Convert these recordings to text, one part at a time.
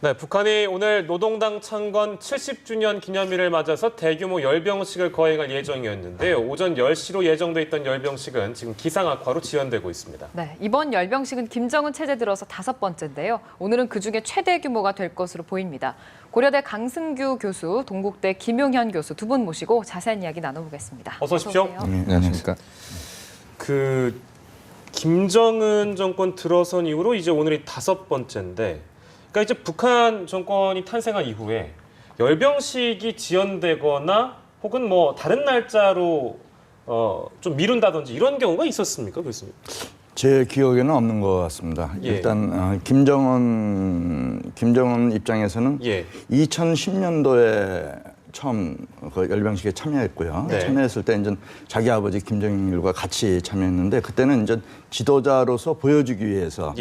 네, 북한이 오늘 노동당 창건 70주년 기념일을 맞아서 대규모 열병식을 거행할 예정이었는데요. 오전 10시로 예정돼 있던 열병식은 지금 기상 악화로 지연되고 있습니다. 네, 이번 열병식은 김정은 체제 들어서 5번째인데요. 오늘은 그중에 최대 규모가 될 것으로 보입니다. 고려대 강승규 교수, 동국대 김용현 교수 두 분 모시고 자세한 이야기 나눠보겠습니다. 어서 오십시오. 네, 안녕하십니까. 김정은 정권 들어선 이후로 이제 오늘이 5번째인데, 그러니까 이제 북한 정권이 탄생한 이후에 열병식이 지연되거나 혹은 뭐 다른 날짜로 좀 미룬다든지 이런 경우가 있었습니까, 교수님? 제 기억에는 없는 것 같습니다. 예. 일단 김정은 입장에서는 2010년도에 처음 그 열병식에 참여했고요. 네. 참여했을 때 이제 자기 아버지 김정일과 같이 참여했는데 그때는 이제 지도자로서 보여주기 위해서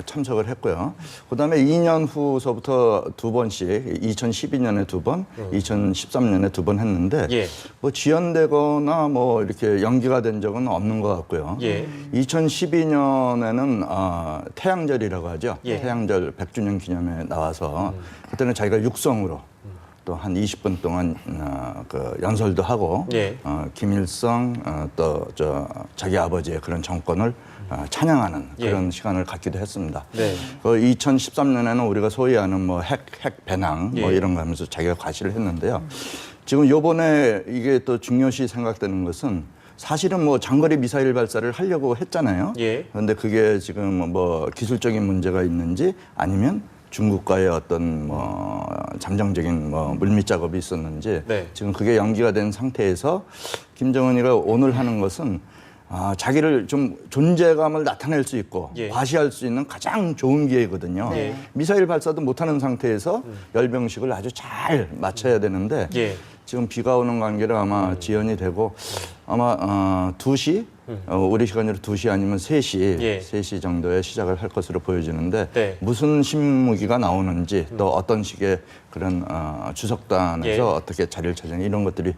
참석을 했고요. 그다음에 2년 후서부터 2번씩 2012년에 2번, 2013년에 2번 했는데 뭐 지연되거나 뭐 이렇게 연기가 된 적은 없는 것 같고요. 2012년에는 태양절이라고 하죠. 태양절 100주년 기념에 나와서 그때는 자기가 육성으로 또 한 20분 동안 그 연설도 하고 김일성 또 자기 아버지의 그런 정권을 찬양하는 그런 시간을 갖기도 했습니다. 그 2013년에는 우리가 소위 하는 뭐 핵 배낭 뭐 이런 거 하면서 자기가 과시를 했는데요. 지금 요번에 이게 또 중요시 생각되는 것은 사실은 뭐 장거리 미사일 발사를 하려고 했잖아요. 그런데 그게 지금 뭐 기술적인 문제가 있는지 아니면 중국과의 어떤 뭐 잠정적인 뭐 물밑 작업이 있었는지 지금 그게 연기가 된 상태에서 김정은이가 오늘 하는 것은 자기를 좀 존재감을 나타낼 수 있고 과시할 수 있는 가장 좋은 기회거든요. 미사일 발사도 못하는 상태에서 열병식을 아주 잘 마쳐야 되는데 지금 비가 오는 관계로 아마 지연이 되고 아마 2시 우리 시간으로 2시 아니면 3시 3시 정도에 시작을 할 것으로 보여지는데 무슨 신무기가 나오는지 또 어떤 식의 그런 주석단에서 어떻게 자리를 차지하는 이런 것들이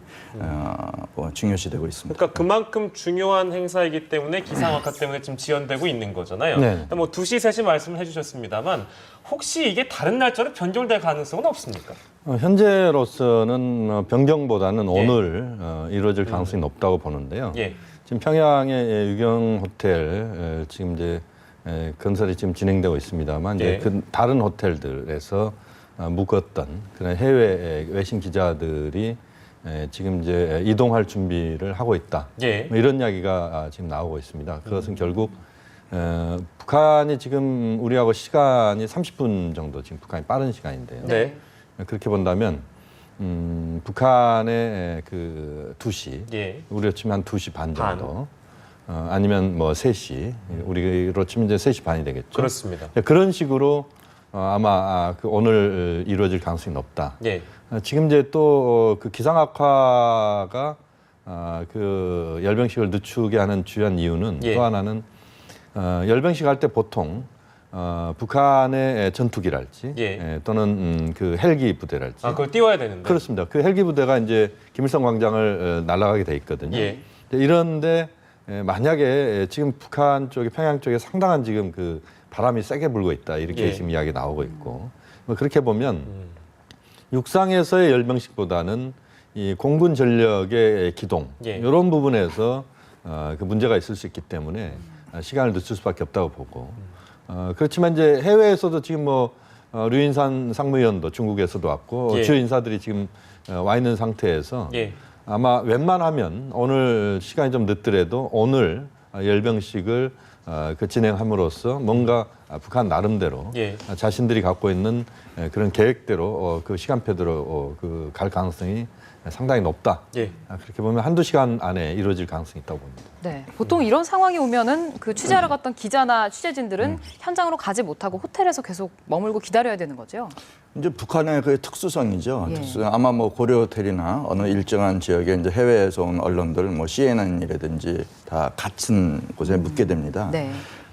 뭐 중요시되고 있습니다. 그러니까 그만큼 중요한 행사이기 때문에 기상악화 때문에 지금 지연되고 있는 거잖아요. 뭐 2시, 3시 말씀을 해주셨습니다만 혹시 이게 다른 날짜로 변경될 가능성은 없습니까? 현재로서는 변경보다는 오늘 이루어질 가능성이 높다고 보는데요. 지금 평양의 유경 호텔 지금 이제 건설이 지금 진행되고 있습니다만 이제 그 다른 호텔들에서 묵었던 그런 해외 외신 기자들이 지금 이제 이동할 준비를 하고 있다. 뭐 이런 이야기가 지금 나오고 있습니다. 그것은 결국 북한이 지금 우리하고 시간이 30분 정도 지금 북한이 빠른 시간인데요. 그렇게 본다면 북한의 그 2시, 우리로 치면 한 2시 반 정도, 아니면 뭐 3시, 우리로 치면 이제 3시 반이 되겠죠. 그렇습니다. 그런 식으로 아마 그 오늘 이루어질 가능성이 높다. 지금 이제 또 그 기상악화가 그 열병식을 늦추게 하는 주요한 이유는 또 하나는 열병식 할 때 보통 북한의 전투기랄지 또는 그 헬기 부대랄지 그걸 띄워야 되는데 그렇습니다. 그 헬기 부대가 이제 김일성 광장을 날아가게 돼 있거든요. 이런데 만약에 지금 북한 쪽에 평양 쪽에 상당한 지금 그 바람이 세게 불고 있다 이렇게 지금 이야기 나오고 있고 뭐 그렇게 보면 육상에서의 열병식보다는 이 공군 전력의 기동 이런 부분에서 그 문제가 있을 수 있기 때문에 시간을 늦출 수밖에 없다고 보고 그렇지만 이제 해외에서도 지금 뭐 류인산 상무위원도 중국에서도 왔고 주요 인사들이 지금 와 있는 상태에서 아마 웬만하면 오늘 시간이 좀 늦더라도 오늘 열병식을 그 진행함으로써 뭔가 북한 나름대로 자신들이 갖고 있는 그런 계획대로 그 시간표대로 그 갈 가능성이 상당히 높다. 그렇게 보면 한두 시간 안에 이루어질 가능성이 있다고 봅니다. 네, 보통 이런 상황이 오면은 그 취재하러 갔던 기자나 취재진들은 현장으로 가지 못하고 호텔에서 계속 머물고 기다려야 되는 거죠? 이제 북한의 그 특수성이죠. 아마 뭐 고려 호텔이나 어느 일정한 지역에 이제 해외에서 온 언론들, 뭐 CNN이라든지 다 같은 곳에 묵게 됩니다.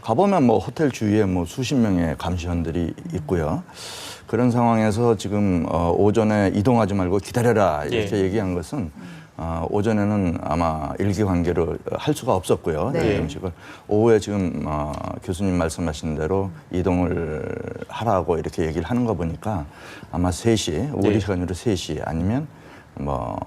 가보면 뭐 호텔 주위에 뭐 수십 명의 감시원들이 있고요. 그런 상황에서 지금 오전에 이동하지 말고 기다려라 이렇게 얘기한 것은 오전에는 아마 일기 관계로 할 수가 없었고요. 네. 열병식을 오후에 지금 교수님 말씀하신 대로 이동을 하라고 이렇게 얘기를 하는 거 보니까 아마 3시 우리 네. 시간으로 3시 아니면 뭐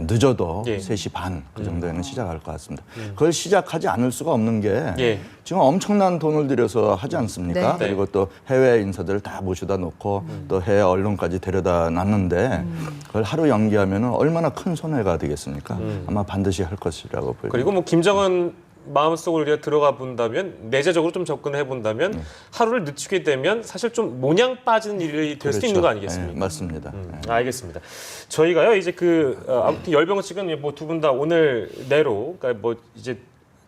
늦어도 예. 3시 반 그 정도에는 시작할 것 같습니다. 그걸 시작하지 않을 수가 없는 게 예. 지금 엄청난 돈을 들여서 하지 않습니까? 네. 그리고 또 해외 인사들을 다 모셔다 놓고 또 해외 언론까지 데려다 놨는데 그걸 하루 연기하면 얼마나 큰 손해가 되겠습니까? 아마 반드시 할 것이라고 보여요. 그리고 뭐 김정은 마음속으로 우리가 들어가 본다면 내재적으로 좀 접근해 본다면 하루를 늦추게 되면 사실 좀 모냥 빠지는 일이 될 수 있는 거 아니겠습니까? 네, 맞습니다. 알겠습니다. 저희가요 이제 아무튼 열병식은 뭐 두 분 다 오늘 내로 그러니까 뭐 이제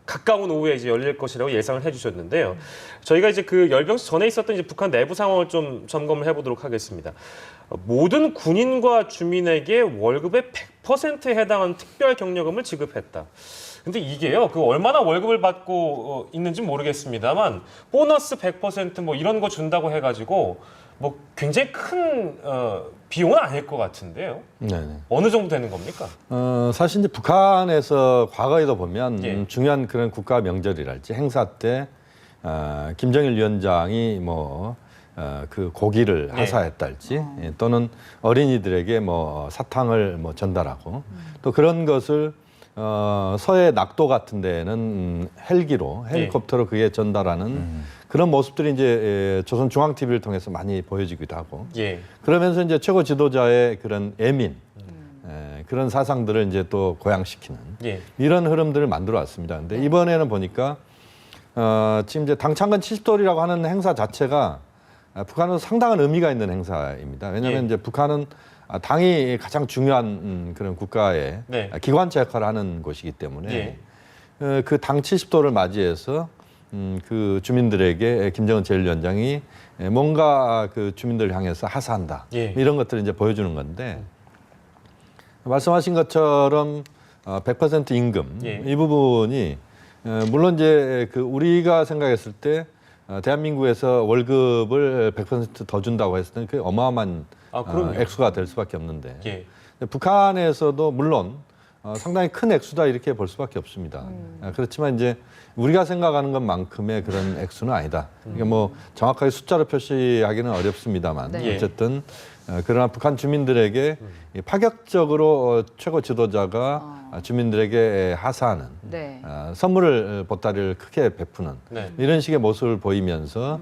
가까운 오후에 이제 열릴 것이라고 예상을 해주셨는데요. 저희가 이제 그 열병식 전에 있었던 이제 북한 내부 상황을 좀 점검을 해보도록 하겠습니다. 모든 군인과 주민에게 월급의 100%에 해당하는 특별 격려금을 지급했다. 근데 이게요, 얼마나 월급을 받고 있는지 모르겠습니다만 보너스 100% 이런 거 준다고 해가지고 굉장히 큰 비용은 아닐 것 같은데요. 네네. 어느 정도 되는 겁니까? 사실 이제 북한에서 과거에도 보면 예. 중요한 그런 국가 명절이랄지 행사 때 김정일 위원장이 그 고기를 네. 하사했달지 예, 또는 어린이들에게 사탕을 전달하고 또 그런 것을 서해 낙도 같은 데는 헬리콥터로 그게 전달하는 그런 모습들이 이제 조선 중앙 TV를 통해서 많이 보여지기도 하고 예. 그러면서 이제 최고 지도자의 그런 애민 그런 사상들을 이제 또 고양시키는 예. 이런 흐름들을 만들어 왔습니다. 근데 이번에는 보니까 지금 이제 당창건 70돌이라고 하는 행사 자체가 북한은 상당한 의미가 있는 행사입니다. 왜냐하면 예. 이제 북한은 당이 가장 중요한 그런 국가의 네. 기관차 역할을 하는 곳이기 때문에 예. 그 당 70도를 맞이해서 그 주민들에게 김정은 제1위원장이 뭔가 그 주민들을 향해서 하사한다. 예. 이런 것들을 이제 보여주는 건데 말씀하신 것처럼 100% 임금 예. 이 부분이 물론 이제 그 우리가 생각했을 때 대한민국에서 월급을 100%더 준다고 했을 때는 그게 어마어마한 그럼요. 액수가 될 수밖에 없는데 예. 북한에서도 물론 상당히 큰 액수다 이렇게 볼 수밖에 없습니다. 그렇지만 이제 우리가 생각하는 것만큼의 그런 액수는 아니다. 그러니까 정확하게 숫자로 표시하기는 어렵습니다만 네. 어쨌든 그러나 북한 주민들에게 파격적으로 최고 지도자가 주민들에게 하사하는 네. 선물을 보따리를 크게 베푸는 네. 이런 식의 모습을 보이면서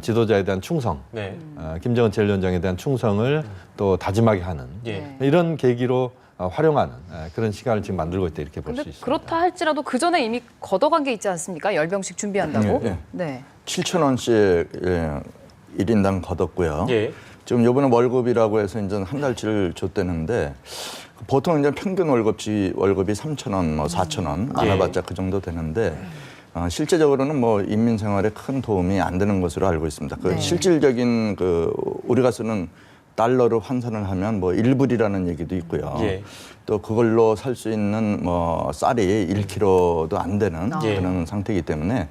지도자에 대한 충성, 네. 김정은 제1위원장에 대한 충성을 또 다짐하게 하는 예. 이런 계기로 활용하는 그런 시간을 지금 만들고 있다 이렇게 볼 수 근데 있습니다. 그렇다 할지라도 그 전에 이미 걷어간 게 있지 않습니까? 열병식 준비한다고. 예, 예. 네. 7,000원씩 1인당 걷었고요. 예. 지금 요번에 월급이라고 해서 이제 한 달치를 줬대는데 보통 이제 평균 월급이 3,000원, 4,000원 많아봤자 그 정도 되는데 실제적으로는 인민 생활에 큰 도움이 안 되는 것으로 알고 있습니다. 그 네. 실질적인 우리가 쓰는 달러로 환산을 하면 1불이라는 얘기도 있고요. 예. 또 그걸로 살 수 있는 쌀이 1kg도 안 되는 예. 그런 상태이기 때문에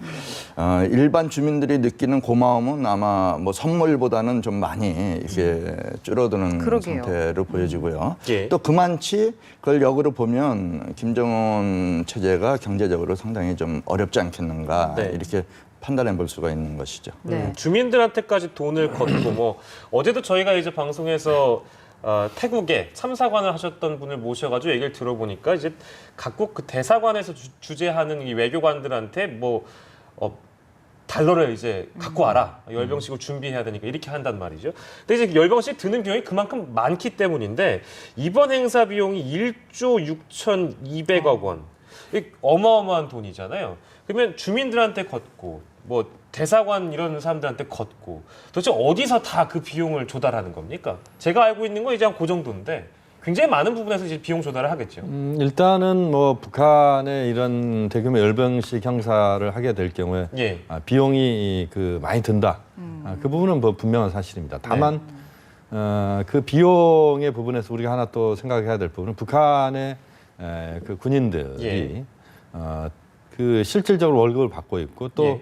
일반 주민들이 느끼는 고마움은 아마 선물보다는 좀 많이 이렇게 줄어드는 그러게요. 상태로 보여지고요. 예. 또 그만치 그걸 역으로 보면 김정은 체제가 경제적으로 상당히 좀 어렵지 않겠는가 네. 이렇게 판단해 볼 수가 있는 것이죠. 네. 주민들한테까지 돈을 걷고 어제도 저희가 이제 방송에서 태국에 참사관을 하셨던 분을 모셔가지고 얘기를 들어보니까 이제 각국 그 대사관에서 주재하는 이 외교관들한테 달러를 이제 갖고 와라. 열병식을 준비해야 되니까 이렇게 한단 말이죠. 근데 이제 열병식 드는 비용이 그만큼 많기 때문인데 이번 행사 비용이 1조 6,200억 원. 이게 어마어마한 돈이잖아요. 그러면 주민들한테 걷고 대사관 이런 사람들한테 걷고 도대체 어디서 다 그 비용을 조달하는 겁니까? 제가 알고 있는 건 이제 한 그 정도인데 굉장히 많은 부분에서 이제 비용 조달을 하겠죠. 일단은 북한의 이런 대규모 열병식 행사를 하게 될 경우에 예. 비용이 많이 든다. 그 부분은 분명한 사실입니다. 다만 그 비용의 부분에서 우리가 하나 또 생각해야 될 부분은 북한의 그 군인들이 예. 그 실질적으로 월급을 받고 있고 또 예.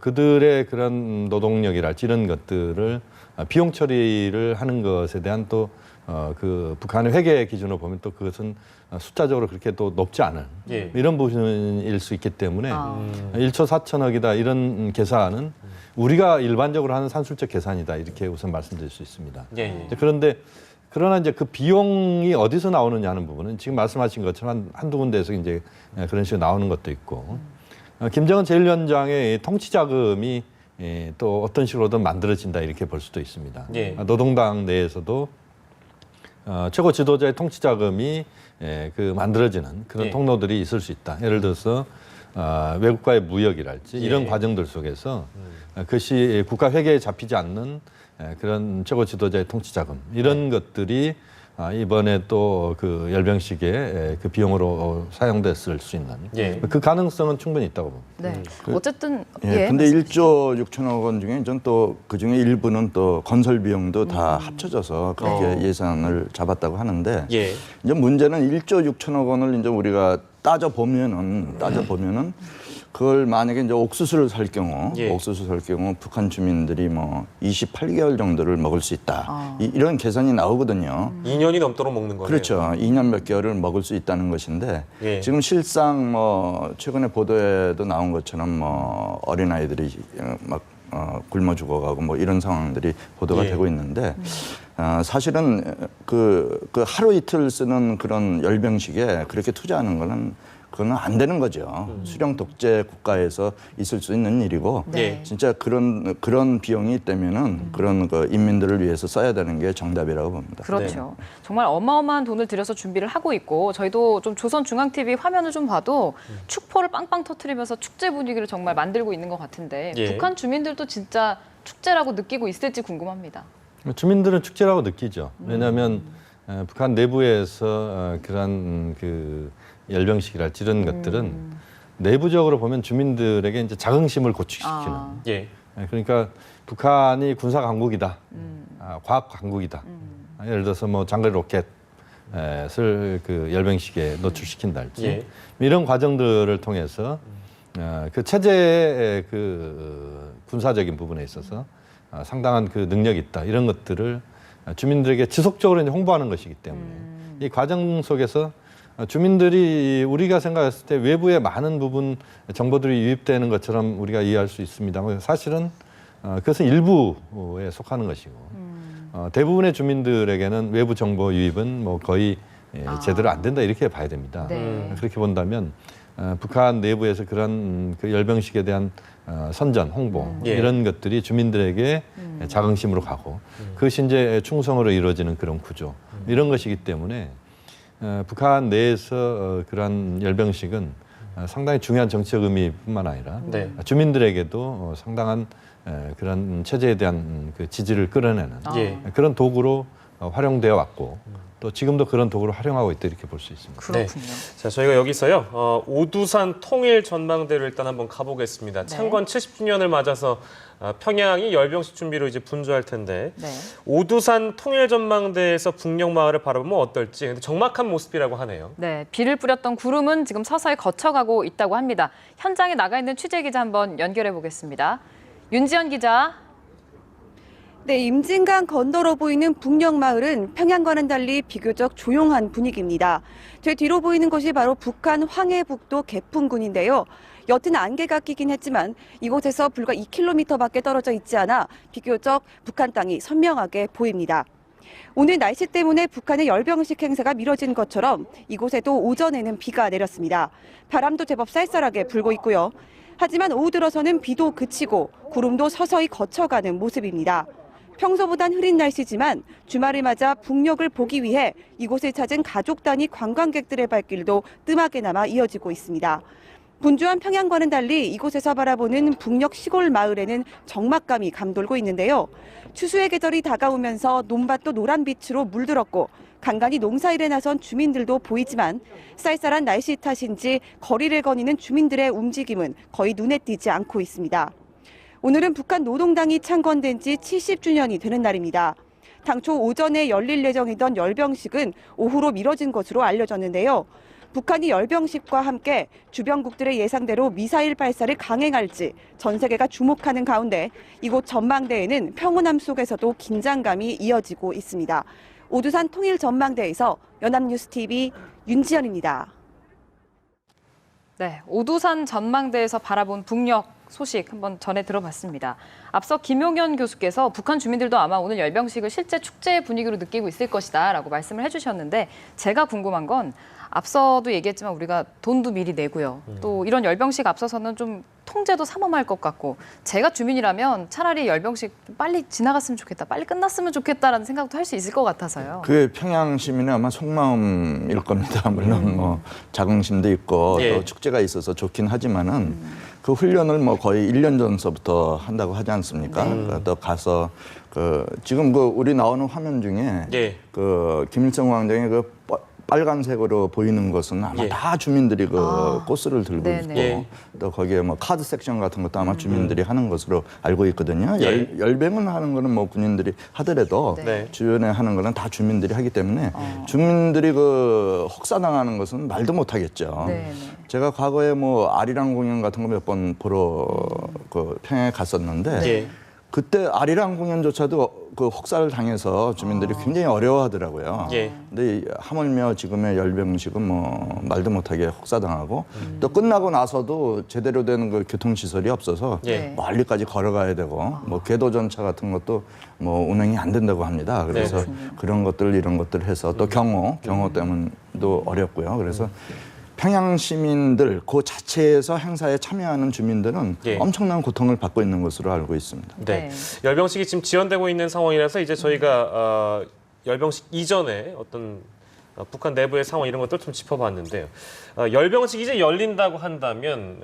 그들의 그런 노동력이랄지 이런 것들을 비용 처리를 하는 것에 대한 또 그 북한의 회계 기준으로 보면 또 그것은 숫자적으로 그렇게 또 높지 않은 예. 이런 부분일 수 있기 때문에 1초 4천억이다 이런 계산은 우리가 일반적으로 하는 산술적 계산이다 이렇게 우선 말씀드릴 수 있습니다. 예. 그러나 이제 그 비용이 어디서 나오느냐 하는 부분은 지금 말씀하신 것처럼 한두 군데에서 이제 그런 식으로 나오는 것도 있고 김정은 제1위원장의 통치 자금이 또 어떤 식으로든 만들어진다 이렇게 볼 수도 있습니다. 예. 노동당 내에서도 최고 지도자의 통치 자금이 그 만들어지는 그런 예. 통로들이 있을 수 있다. 예를 들어서 외국과의 무역이랄지 이런 예. 과정들 속에서 그것이 국가 회계에 잡히지 않는 그런 최고 지도자의 통치 자금 이런 것들이 이번에 또 그 열병식에 그 비용으로 사용됐을 수 있는 예. 그 가능성은 충분히 있다고 봅니다. 네. 어쨌든 예, 근데 1조 6천억 원 중에 전 또 그중에 일부는 또 건설 비용도 다 합쳐져서 그렇게 예산을 잡았다고 하는데 예. 이제 문제는 1조 6천억 원을 이제 우리가 따져 보면은 그걸 만약에 이제 옥수수를 살 경우, 예. 옥수수 살 경우 북한 주민들이 뭐 28개월 정도를 먹을 수 있다. 이런 계산이 나오거든요. 2년이 넘도록 먹는 거네요. 그렇죠. 2년 몇 개월을 먹을 수 있다는 것인데 예. 지금 실상 뭐 최근에 보도에도 나온 것처럼 뭐 어린아이들이 막 굶어 죽어가고 뭐 이런 상황들이 보도가 예. 되고 있는데 사실은 그 하루 이틀 쓰는 그런 열병식에 그렇게 투자하는 거는 그거는 안 되는 거죠. 수령 독재 국가에서 있을 수 있는 일이고 네. 진짜 그런 비용이 있다면은 그런 그 인민들을 위해서 써야 되는 게 정답이라고 봅니다. 그렇죠. 정말 어마어마한 돈을 들여서 준비를 하고 있고 저희도 좀 조선중앙TV 화면을 좀 봐도 축포를 빵빵 터트리면서 축제 분위기를 정말 만들고 있는 것 같은데 예. 북한 주민들도 진짜 축제라고 느끼고 있을지 궁금합니다. 주민들은 축제라고 느끼죠. 왜냐하면 북한 내부에서 그런 그 열병식이랄지 이런 것들은 내부적으로 보면 주민들에게 이제 자긍심을 고취시키는. 예. 그러니까 북한이 군사 강국이다, 과학 강국이다. 예를 들어서 뭐 장거리 로켓을 그 열병식에 노출시킨달지 예. 이런 과정들을 통해서 그 체제의 그 군사적인 부분에 있어서 상당한 그 능력이 있다 이런 것들을 주민들에게 지속적으로 이제 홍보하는 것이기 때문에 이 과정 속에서 주민들이 우리가 생각했을 때 외부의 많은 부분 정보들이 유입되는 것처럼 우리가 이해할 수 있습니다만 사실은 그것은 일부에 속하는 것이고 대부분의 주민들에게는 외부 정보 유입은 뭐 거의 제대로 안 된다 이렇게 봐야 됩니다. 네. 그렇게 본다면 북한 내부에서 그런 그 열병식에 대한 선전, 홍보 예. 이런 것들이 주민들에게 자긍심으로 가고 그것이 이제 충성으로 이루어지는 그런 구조 이런 것이기 때문에 북한 내에서 그러한 열병식은 상당히 중요한 정치적 의미뿐만 아니라 네. 주민들에게도 상당한 그런 체제에 대한 그 지지를 끌어내는 예. 그런 도구로 활용되어 왔고 또 지금도 그런 도구로 활용하고 있다 이렇게 볼 수 있습니다. 그렇군요. 자, 저희가 여기서요. 오두산 통일 전망대를 일단 한번 가보겠습니다. 창건 70주년을 맞아서 평양이 열병식 준비로 이제 분주할 텐데 네. 오두산 통일 전망대에서 북녘 마을을 바라보면 어떨지 근데 적막한 모습이라고 하네요. 네, 비를 뿌렸던 구름은 지금 서서히 거쳐가고 있다고 합니다. 현장에 나가 있는 취재 기자 한번 연결해 보겠습니다. 윤지연 기자. 네, 임진강 건너로 보이는 북녘 마을은 평양과는 달리 비교적 조용한 분위기입니다. 제 뒤로 보이는 것이 바로 북한 황해북도 개풍군인데요. 옅은 안개가 끼긴 했지만 이곳에서 불과 2km밖에 떨어져 있지 않아 비교적 북한 땅이 선명하게 보입니다. 오늘 날씨 때문에 북한의 열병식 행사가 미뤄진 것처럼 이곳에도 오전에는 비가 내렸습니다. 바람도 제법 쌀쌀하게 불고 있고요. 하지만 오후 들어서는 비도 그치고 구름도 서서히 거쳐가는 모습입니다. 평소보단 흐린 날씨지만 주말을 맞아 북녘을 보기 위해 이곳을 찾은 가족 단위 관광객들의 발길도 뜸하게나마 이어지고 있습니다. 분주한 평양과는 달리 이곳에서 바라보는 북녘 시골 마을에는 적막감이 감돌고 있는데요. 추수의 계절이 다가오면서 논밭도 노란빛으로 물들었고 간간히 농사일에 나선 주민들도 보이지만 쌀쌀한 날씨 탓인지 거리를 거니는 주민들의 움직임은 거의 눈에 띄지 않고 있습니다. 오늘은 북한 노동당이 창건된 지 70주년이 되는 날입니다. 당초 오전에 열릴 예정이던 열병식은 오후로 미뤄진 것으로 알려졌는데요. 북한이 열병식과 함께 주변국들의 예상대로 미사일 발사를 강행할지 전 세계가 주목하는 가운데 이곳 전망대에는 평온함 속에서도 긴장감이 이어지고 있습니다. 오두산 통일전망대에서 연합뉴스TV 윤지연입니다. 네, 오두산 전망대에서 바라본 북녘 소식 한번 전해 들어봤습니다. 앞서 김용현 교수께서 북한 주민들도 아마 오늘 열병식을 실제 축제 분위기로 느끼고 있을 것이다라고 말씀을 해주셨는데 제가 궁금한 건 앞서도 얘기했지만 우리가 돈도 미리 내고요. 또 이런 열병식 앞서서는 좀 통제도 삼엄할 것 같고 제가 주민이라면 차라리 열병식 빨리 지나갔으면 좋겠다, 빨리 끝났으면 좋겠다라는 생각도 할 수 있을 것 같아서요. 그게 평양 시민의 아마 속마음일 겁니다. 물론 뭐 자긍심도 있고 예. 또 축제가 있어서 좋긴 하지만은 그 훈련을 뭐 거의 1년 전서부터 한다고 하지 않습니까? 그러니까 또 가서 그 지금 그 우리 나오는 화면 중에 예. 그 김일성 왕정의 그 빨간색으로 보이는 것은 아마 예. 다 주민들이 그 꽃을 들고 네네. 있고 예. 또 거기에 뭐 카드 섹션 같은 것도 아마 주민들이 하는 것으로 알고 있거든요. 예. 열병을 하는 거는 뭐 군인들이 하더라도 네. 주변에 하는 거는 다 주민들이 하기 때문에 주민들이 그 혹사당하는 것은 말도 못 하겠죠. 네네. 제가 과거에 뭐 아리랑 공연 같은 거 몇 번 보러 그 평양에 갔었는데 예. 그때 아리랑 공연조차도 그 혹사를 당해서 주민들이 굉장히 어려워하더라고요. 예. 근데 하물며 지금의 열병식은 뭐 말도 못하게 혹사당하고 또 끝나고 나서도 제대로 된 그 교통시설이 없어서 예. 멀리까지 걸어가야 되고 뭐 궤도전차 같은 것도 뭐 운행이 안 된다고 합니다. 그래서 네. 그런 것들 이런 것들 해서 또 경호 때문도 어렵고요. 그래서 평양 시민들 그 자체에서 행사에 참여하는 주민들은 예. 엄청난 고통을 받고 있는 것으로 알고 있습니다. 네. 네. 열병식이 지금 지연되고 있는 상황이라서 이제 저희가 열병식 이전에 어떤 북한 내부의 상황 이런 것들 좀 짚어봤는데요. 열병식이 이제 열린다고 한다면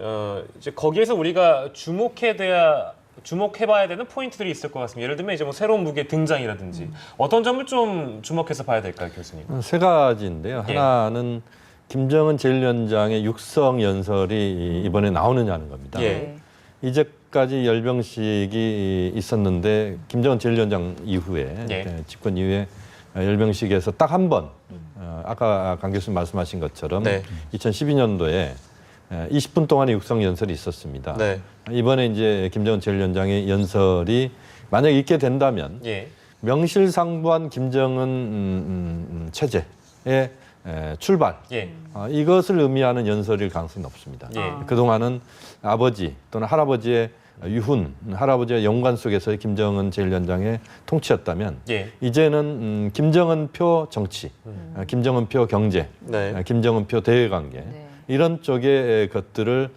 이제 거기에서 우리가 주목해봐야 되는 포인트들이 있을 것 같습니다. 예를 들면 이제 뭐 새로운 무기의 등장이라든지 어떤 점을 좀 주목해서 봐야 될까요, 교수님? 세 가지인데요. 예. 하나는 김정은 제1위원장의 육성 연설이 이번에 나오느냐는 겁니다. 예. 이제까지 열병식이 있었는데 김정은 제1위원장 이후에 예. 집권 이후에 열병식에서 딱 한 번 아까 강 교수님 말씀하신 것처럼 네. 2012년도에 20분 동안의 육성 연설이 있었습니다. 네. 이번에 이제 김정은 제1위원장의 연설이 만약 있게 된다면 예. 명실상부한 김정은 체제의 출발 예. 이것을 의미하는 연설일 가능성이 높습니다. 예. 그동안은 아버지 또는 할아버지의 유훈, 할아버지의 영관 속에서의 김정은 제1위원장의 통치였다면 예. 이제는 김정은표 정치, 김정은표 경제, 네. 김정은표 대외관계 네. 이런 쪽의 것들을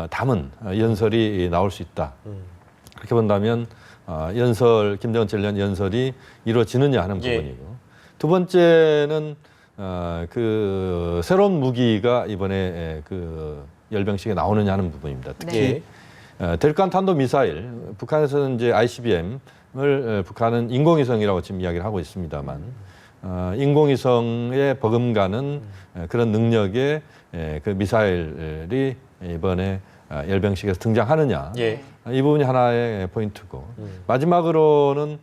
담은 연설이 나올 수 있다. 그렇게 본다면 김정은 제1위원장 연설이 이루어지느냐 하는 예. 부분이고 두 번째는 그 새로운 무기가 이번에 그 열병식에 나오느냐 하는 부분입니다. 특히 대륙간 탄도 미사일, 북한에서는 이제 ICBM을 북한은 인공위성이라고 지금 이야기를 하고 있습니다만 인공위성에 버금가는 그런 능력의 그 미사일이 이번에 열병식에서 등장하느냐 예. 이 부분이 하나의 포인트고 마지막으로는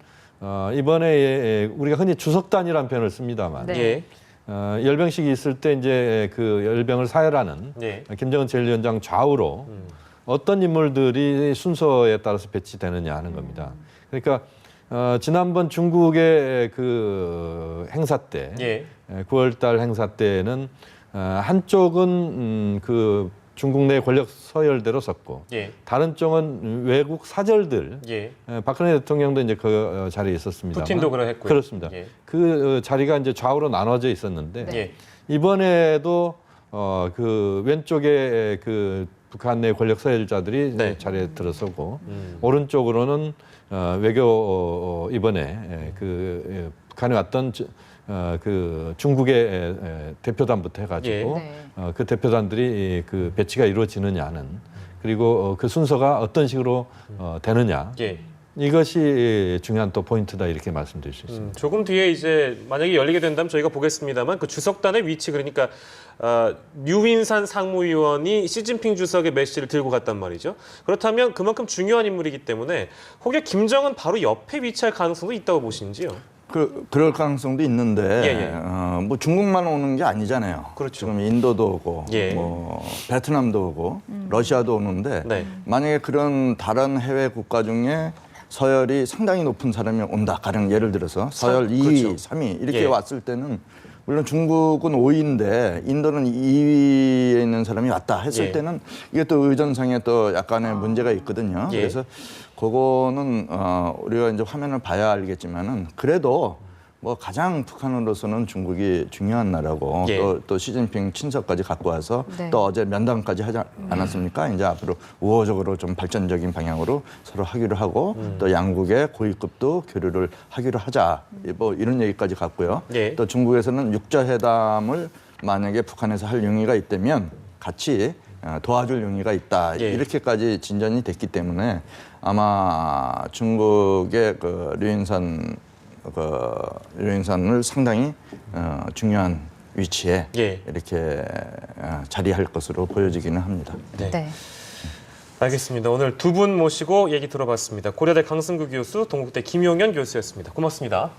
이번에 우리가 흔히 주석단이라는 표현을 씁니다만 네. 예. 열병식이 있을 때 이제 그 열병을 사열하는 예. 김정은 제1위원장 좌우로 어떤 인물들이 순서에 따라서 배치되느냐 하는 겁니다. 그러니까 지난번 중국의 그 행사 때, 예. 9월달 행사 때는 한쪽은 그 중국 내 권력 서열대로 섰고, 예. 다른 쪽은 외국 사절들. 예. 박근혜 대통령도 이제 그 자리에 있었습니다. 푸틴도 그랬고요. 그렇습니다. 예. 그 자리가 이제 좌우로 나눠져 있었는데 예. 이번에도 그 왼쪽에 그 북한 내 권력 서열자들이 네. 자리에 들어서고 오른쪽으로는 외교 이번에 그 북한에 왔던 그 중국의 대표단부터 해가지고 네. 그 대표단들이 그 배치가 이루어지느냐는 그리고 그 순서가 어떤 식으로 되느냐 예. 이것이 중요한 또 포인트다 이렇게 말씀드릴 수 있습니다. 조금 뒤에 이제 만약에 열리게 된다면 저희가 보겠습니다만 그 주석단의 위치 그러니까 류윈산 상무위원이 시진핑 주석의 메시지를 들고 갔단 말이죠. 그렇다면 그만큼 중요한 인물이기 때문에 혹여 김정은 바로 옆에 위치할 가능성도 있다고 보시는지요? 그럴 가능성도 있는데 예. 뭐 중국만 오는 게 아니잖아요. 그렇죠. 지금 인도도 오고 예. 뭐 베트남도 오고 러시아도 오는데 네. 만약에 그런 다른 해외 국가 중에 서열이 상당히 높은 사람이 온다. 가령 예를 들어서 서열 2위, 그렇죠. 3위 이렇게 예. 왔을 때는 물론 중국은 5위인데 인도는 2위에 있는 사람이 왔다 했을 예. 때는 이게 또 의전상에 또 약간의 문제가 있거든요. 예. 그래서 그거는 우리가 이제 화면을 봐야 알겠지만은 그래도 뭐 가장 북한으로서는 중국이 중요한 나라고 예. 또 시진핑 친서까지 갖고 와서 네. 또 어제 면담까지 하지 않았습니까? 이제 앞으로 우호적으로 좀 발전적인 방향으로 서로 하기로 하고 또 양국의 고위급도 교류를 하기로 하자 뭐 이런 얘기까지 갔고요. 예. 또 중국에서는 육자회담을 만약에 북한에서 할 용의가 있다면 같이 도와줄 용의가 있다. 예. 이렇게까지 진전이 됐기 때문에 아마 중국의 그 류인산을 상당히 중요한 위치에 예. 이렇게 자리할 것으로 보여지기는 합니다. 네. 네. 알겠습니다. 오늘 두 분 모시고 얘기 들어봤습니다. 고려대 강승구 교수, 동국대 김용현 교수였습니다. 고맙습니다.